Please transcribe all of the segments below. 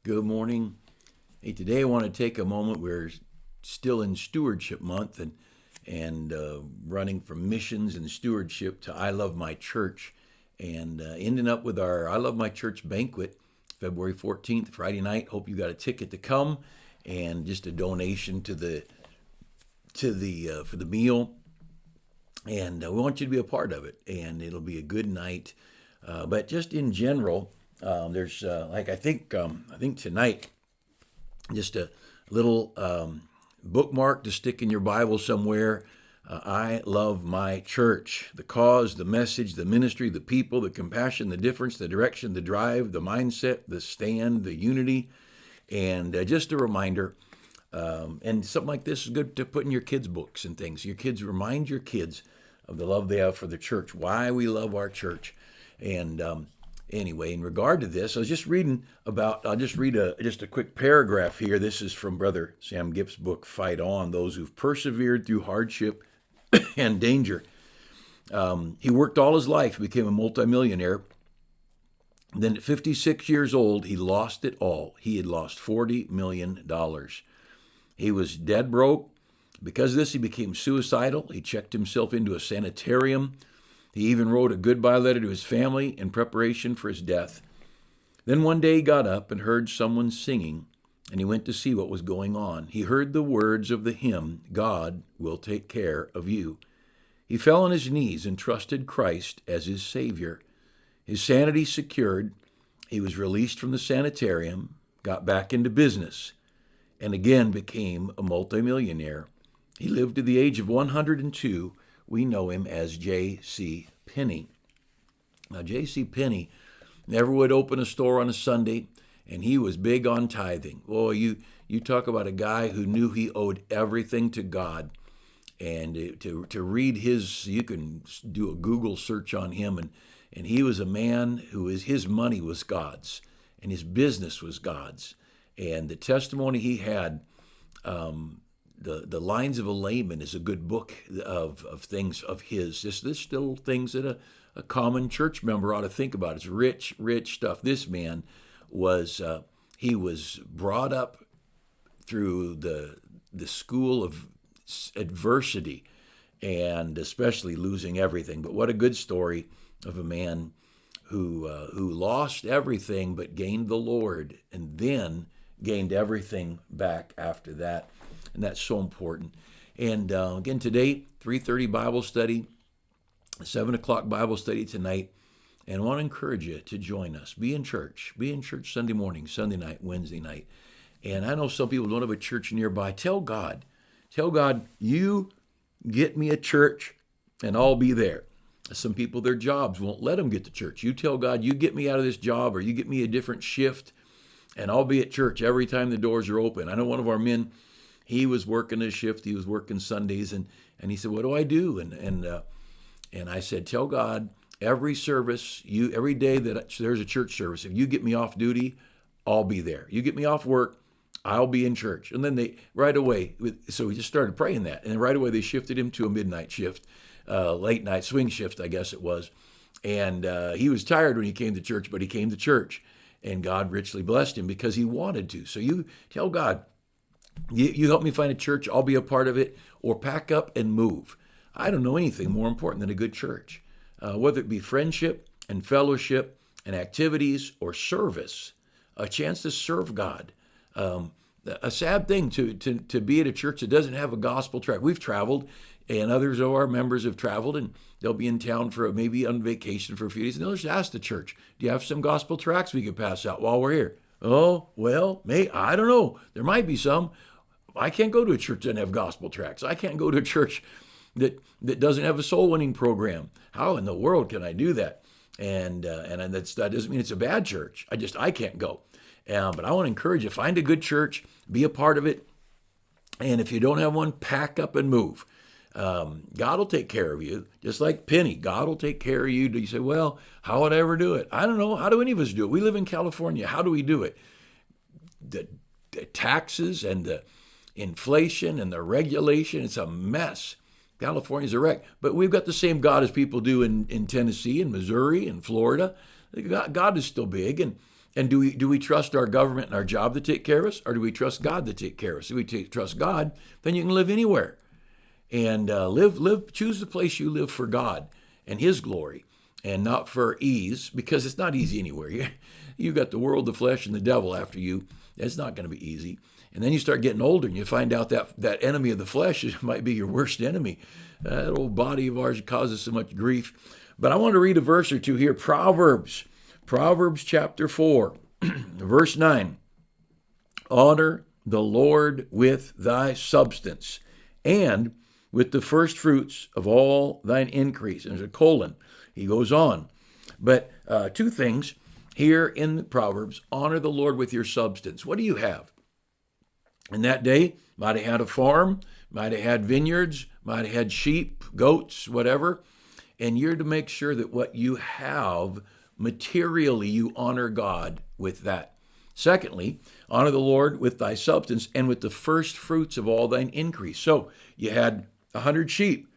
Good morning. Hey, today I want to take a moment. We're still in Stewardship Month and running from missions and stewardship to I Love My Church, and ending up with our I Love My Church banquet, February 14th, Friday night. Hope you got a ticket to come, and just a donation to the for the meal. And we want you to be a part of it, and it'll be a good night. But just in general, there's like I think tonight, just a little bookmark to stick in your Bible somewhere. I love my church. The cause, the message, the ministry, the people, the compassion, the difference, the direction, the drive, the mindset, the stand, the unity, and just a reminder. And something like this is good to put in your kids' books and things. Your kids, remind your kids of the love they have for the church, why we love our church. And anyway, in regard to this, I was just reading about, I'll just read just a quick paragraph here. This is from Brother Sam Gipp's book, Fight On, Those Who've Persevered Through Hardship and Danger. He worked all his life, became a multimillionaire. Then at 56 years old, he lost it all. He had lost $40 million. He was dead broke. Because of this, he became suicidal. He checked himself into a sanitarium. He even wrote a goodbye letter to his family in preparation for his death. Then one day he got up and heard someone singing, and he went to see what was going on. He heard the words of the hymn, God Will Take Care of You. He fell on his knees and trusted Christ as his Savior. His sanity secured, he was released from the sanitarium, got back into business, and again became a multimillionaire. He lived to the age of 102. We know him as J.C. Penney. Now, J.C. Penney never would open a store on a Sunday, and he was big on tithing. Boy, you talk about a guy who knew he owed everything to God. And to read you can do a Google search on him, and he was a man his money was God's, and his business was God's. And the testimony he had, the Lines of a Layman is a good book of things of his. This still things that a common church member ought to think about. It's rich stuff. This man he was brought up through the school of adversity, and especially losing everything. But what a good story of a man who lost everything but gained the Lord, and then gained everything back after that. And that's so important. And again, today, 3:30 Bible study, 7 o'clock Bible study tonight. And I want to encourage you to join us. Be in church. Be in church Sunday morning, Sunday night, Wednesday night. And I know some people don't have a church nearby. Tell God, you get me a church and I'll be there. Some people, their jobs won't let them get to church. You tell God, you get me out of this job, or you get me a different shift, and I'll be at church every time the doors are open. I know one of our men, he was working a shift. He was working Sundays, and he said, "What do I do?" And I said, "Tell God, every service, every day that there's a church service, if you get me off duty, I'll be there. You get me off work, I'll be in church." And then right away, so we just started praying that, and right away they shifted him to a midnight shift, late night swing shift, I guess it was. And he was tired when he came to church, but he came to church, and God richly blessed him because he wanted to. So you tell God, you help me find a church, I'll be a part of it, or pack up and move. I don't know anything more important than a good church, whether it be friendship and fellowship and activities or service, a chance to serve God. A sad thing to be at a church that doesn't have a gospel tract. We've traveled, and others of our members have traveled, and they'll be in town for maybe on vacation for a few days, and they'll just ask the church, "Do you have some gospel tracts we could pass out while we're here?" "Oh, well, I don't know. There might be some." I can't go to a church that doesn't have gospel tracts. I can't go to a church that doesn't have a soul winning program. How in the world can I do that? And that doesn't mean it's a bad church. I can't go. But I want to encourage you, find a good church, be a part of it. And if you don't have one, pack up and move. God will take care of you. Just like Penny, God will take care of you. Do you say, "Well, how would I ever do it?" I don't know. How do any of us do it? We live in California. How do we do it? The taxes and the inflation and the regulation, it's a mess. California's a wreck. But we've got the same God as people do in Tennessee and Missouri and Florida. God is still big. And And do we trust our government and our job to take care of us, or do we trust God to take care of us? If we trust God, then you can live anywhere, and choose the place you live for God and His glory, and not for ease, because it's not easy anywhere. You got the world, the flesh, and the devil after you. It's not going to be easy. And then you start getting older, and you find out that enemy of the flesh might be your worst enemy. That old body of ours causes so much grief. But I want to read a verse or two here. Proverbs chapter 4, verse 9. Honor the Lord with thy substance, and with the first fruits of all thine increase. And there's a colon. He goes on. But two things here in the Proverbs. Honor the Lord with your substance. What do you have? In that day, might have had a farm, might have had vineyards, might have had sheep, goats, whatever. And you're to make sure that what you have materially, you honor God with that. Secondly, honor the Lord with thy substance and with the first fruits of all thine increase. So you had 100 sheep,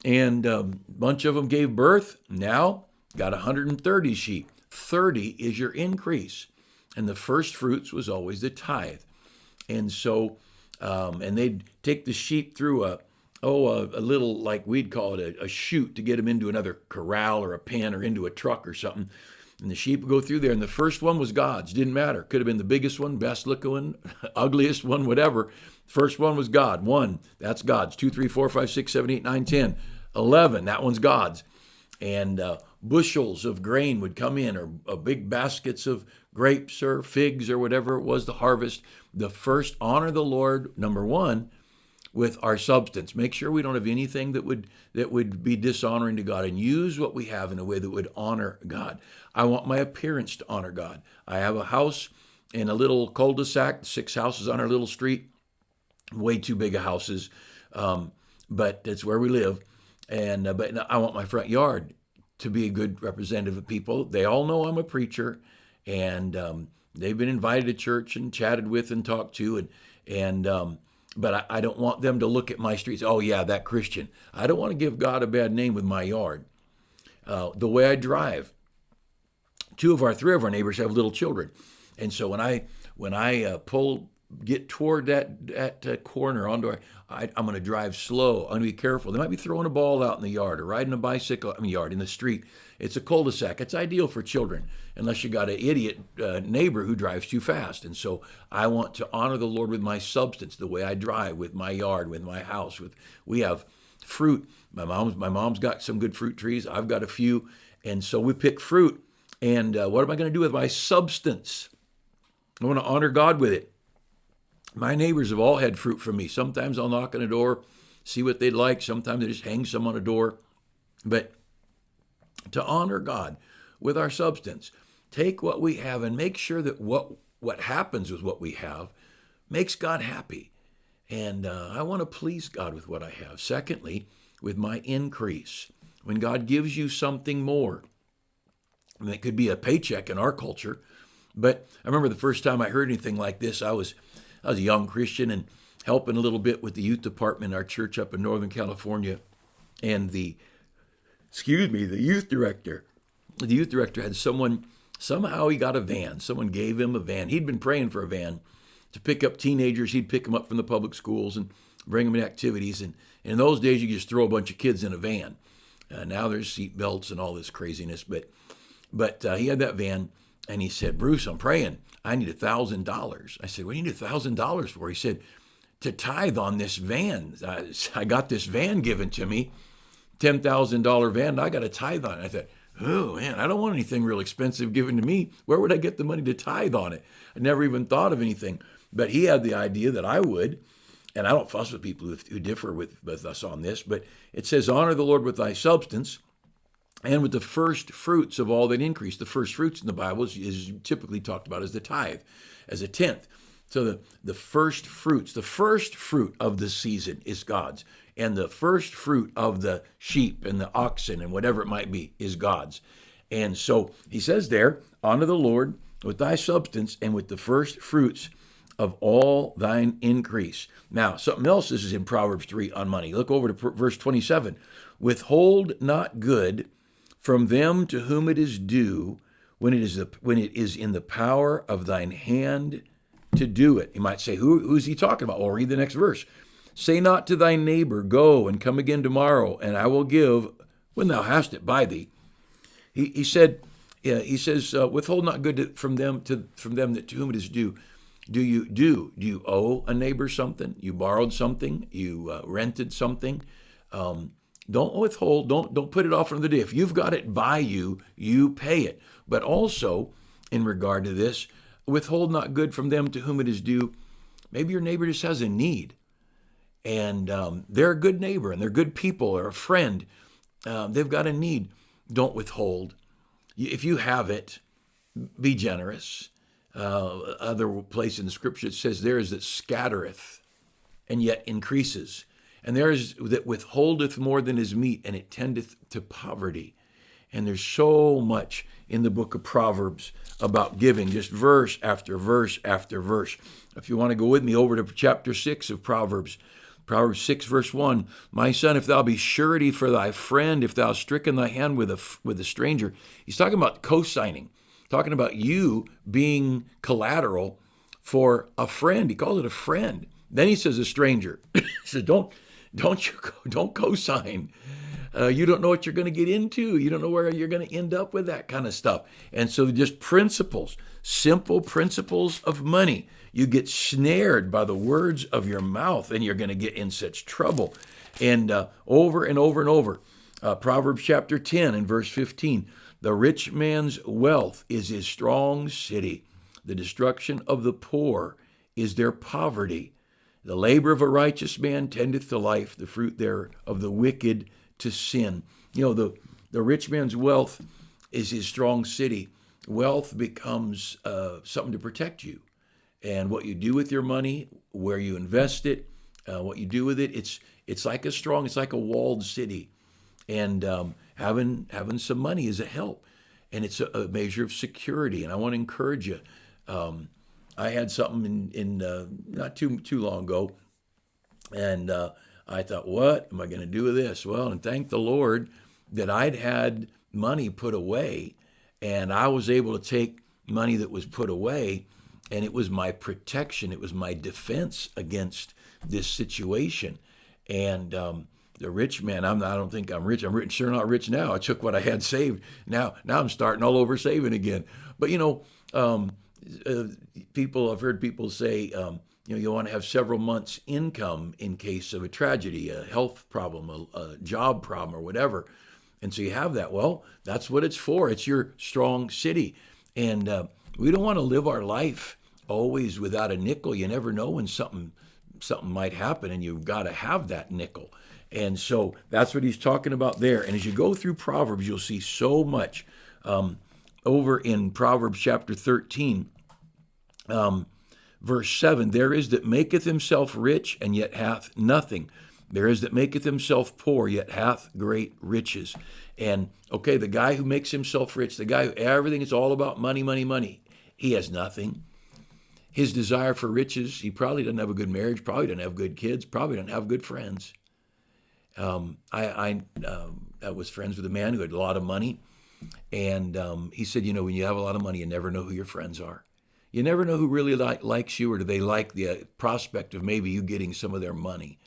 and a bunch of them gave birth. Now got 130 sheep. 30 is your increase. And the first fruits was always the tithe. And so, and they'd take the sheep through a little, like we'd call it, a chute to get them into another corral or a pen or into a truck or something. And the sheep would go through there, and the first one was God's. Didn't matter. Could have been the biggest one, best looking one, ugliest one, whatever. First one was God. 1, that's God's. 2, 3, 4, 5, 6, 7, 8, 9, 10. 11, that one's God's. And bushels of grain would come in, or big baskets of grapes or figs or whatever it was, the harvest. The first, honor the Lord, number 1, with our substance. Make sure we don't have anything that would be dishonoring to God, and use what we have in a way that would honor God. I want my appearance to honor God. I have a house in a little cul-de-sac, 6 houses on our little street, way too big of houses, but it's where we live. And but I want my front yard to be a good representative of people. They all know I'm a preacher, and they've been invited to church and chatted with and talked to, but I don't want them to look at my streets. Oh yeah, that Christian. I don't want to give God a bad name with my yard. The way I drive. 3 of our neighbors have little children, and so when I get toward that corner onto I'm going to drive slow. I'm going to be careful. They might be throwing a ball out in the yard or riding a bicycle in the street. It's a cul-de-sac. It's ideal for children, unless you got an idiot neighbor who drives too fast. And so I want to honor the Lord with my substance, the way I drive, with my yard, with my house. We have fruit. My mom's got some good fruit trees. I've got a few, and so we pick fruit. And what am I going to do with my substance? I want to honor God with it. My neighbors have all had fruit from me. Sometimes I'll knock on a door, see what they'd like. Sometimes they just hang some on a door. But to honor God with our substance, take what we have and make sure that what happens with what we have makes God happy. And I want to please God with what I have. Secondly, with my increase. When God gives you something more, and it could be a paycheck in our culture, but I remember the first time I heard anything like this, I was a young Christian and helping a little bit with the youth department in our church up in Northern California. And the youth director had somehow he got a van. Someone gave him a van. He'd been praying for a van to pick up teenagers. He'd pick them up from the public schools and bring them to activities. And in those days, you could just throw a bunch of kids in a van. Now there's seat belts and all this craziness. But he had that van, and he said, "Bruce, I'm praying. I need $1,000. I said, "What do you need $1,000 for?" He said, "To tithe on this van. I got this van given to me, $10,000 van, and I got to tithe on it." I thought, oh man, I don't want anything real expensive given to me. Where would I get the money to tithe on it? I never even thought of anything. But he had the idea that I would, and I don't fuss with people who differ with us on this, but it says, honor the Lord with thy substance, and with the first fruits of all that increase. The first fruits in the Bible is typically talked about as the tithe, as a tenth. So the first fruits, the first fruit of the season is God's. And the first fruit of the sheep and the oxen and whatever it might be is God's. And so he says there, honor the Lord with thy substance and with the first fruits of all thine increase. Now, something else, this is in Proverbs 3 on money. Look over to verse 27. Withhold not good from them to whom it is due, when it is in the power of thine hand to do it. You might say, who's he talking about? Well, read the next verse. Say not to thy neighbor, go and come again tomorrow, and I will give when thou hast it by thee. He says, withhold not good from them that to whom it is due. Do you owe a neighbor something? You borrowed something? You rented something? Don't withhold. Don't put it off on the day. If you've got it by you, you pay it. But also, in regard to this, withhold not good from them to whom it is due. Maybe your neighbor just has a need, and they're a good neighbor, and they're good people, or a friend. They've got a need. Don't withhold. If you have it, be generous. Other place in the scripture it says, there is that scattereth and yet increases. And there is that withholdeth more than is meet, and it tendeth to poverty. And there's so much in the book of Proverbs about giving, just verse after verse after verse. If you want to go with me over to chapter 6 of Proverbs 6, verse 1, my son, if thou be surety for thy friend, if thou stricken thy hand with a stranger. He's talking about co-signing, talking about you being collateral for a friend. He calls it a friend. Then he says a stranger. He says, don't co-sign. You don't know what you're going to get into. You don't know where you're going to end up with that kind of stuff. And so just principles, simple principles of money. You get snared by the words of your mouth, and you're going to get in such trouble. And over and over and over, Proverbs chapter 10 and verse 15, the rich man's wealth is his strong city. The destruction of the poor is their poverty. The labor of a righteous man tendeth to life, the fruit there of the wicked to sin. You know, the rich man's wealth is his strong city. Wealth becomes something to protect you. And what you do with your money, where you invest it, what you do with it, it's like a walled city. And having some money is a help. And it's a measure of security. And I want to encourage you. I had something in not too long ago, and I thought, what am I going to do with this? Well, and thank the Lord that I'd had money put away, and I was able to take money that was put away, and it was my protection. It was my defense against this situation. And the rich man, I don't think I'm rich. I'm sure not rich now. I took what I had saved. Now I'm starting all over saving again. But I've heard people say, you want to have several months' income in case of a tragedy, a health problem, a job problem, or whatever. And so you have that. Well, that's what it's for. It's your strong city. And we don't want to live our life always without a nickel. You never know when something might happen, and you've got to have that nickel. And so that's what he's talking about there. And as you go through Proverbs, you'll see so much. Over in Proverbs chapter 13, verse 7, there is that maketh himself rich, and yet hath nothing. There is that maketh himself poor, yet hath great riches. And, okay, the guy who makes himself rich, the guy who everything is all about money, money, money, he has nothing. His desire for riches, he probably doesn't have a good marriage, probably doesn't have good kids, probably doesn't have good friends. I was friends with a man who had a lot of money, and he said, when you have a lot of money, you never know who your friends are. You never know who really likes you, or do they like the prospect of maybe you getting some of their money.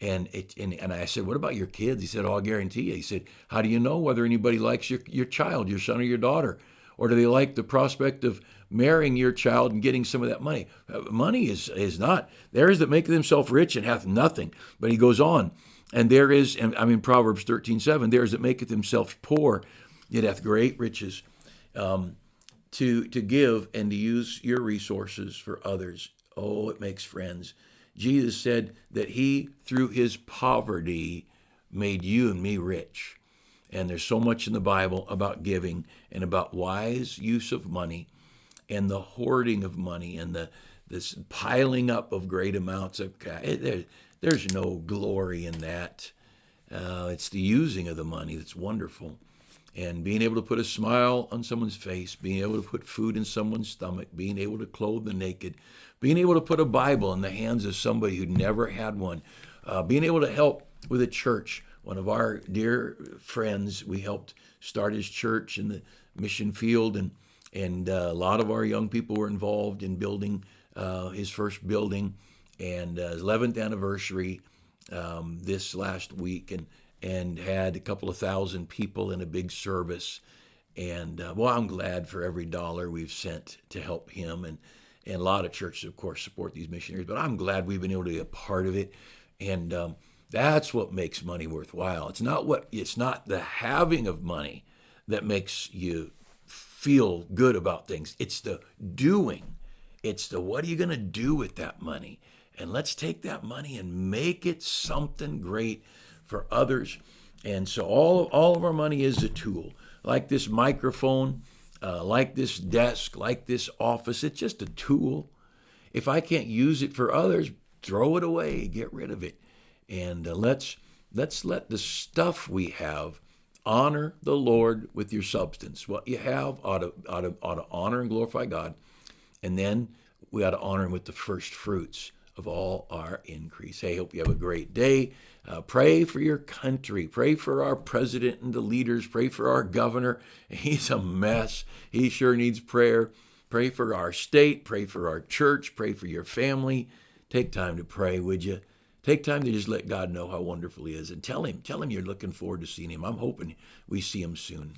And I said, what about your kids? He said, I guarantee you. He said, how do you know whether anybody likes your child, your son or your daughter? Or do they like the prospect of marrying your child and getting some of that money? Money is not. There is that maketh himself rich and hath nothing. But he goes on. And there is, and I'm in Proverbs 13:7, there is that maketh himself poor, yet hath great riches. To give and to use your resources for others. Oh, it makes friends. Jesus said that he, through his poverty, made you and me rich. And there's so much in the Bible about giving and about wise use of money and the hoarding of money and this piling up of great amounts of cash. There's no glory in that. It's the using of the money that's wonderful. And being able to put a smile on someone's face, being able to put food in someone's stomach, being able to clothe the naked, being able to put a Bible in the hands of somebody who never had one, being able to help with a church. One of our dear friends, we helped start his church in the mission field, and And a lot of our young people were involved in building his first building and his 11th anniversary this last week, and had a couple of thousand people in a big service. And well, I'm glad for every dollar we've sent to help him. And a lot of churches, of course, support these missionaries, but I'm glad we've been able to be a part of it. And that's what makes money worthwhile. It's not the having of money that makes you feel good about things. It's the doing. It's the what are you going to do with that money? And let's take that money and make it something great for others. And so all of our money is a tool. Like this microphone, like this desk, like this office, it's just a tool. If I can't use it for others, throw it away, get rid of it. And let's let the stuff we have honor the Lord with your substance. What you have ought to honor and glorify God. And then we ought to honor him with the first fruits of all our increase. Hey, hope you have a great day. Pray for your country. Pray for our president and the leaders. Pray for our governor. He's a mess. He sure needs prayer. Pray for our state. Pray for our church. Pray for your family. Take time to pray, would you? Take time to just let God know how wonderful he is, and tell him you're looking forward to seeing him. I'm hoping we see him soon.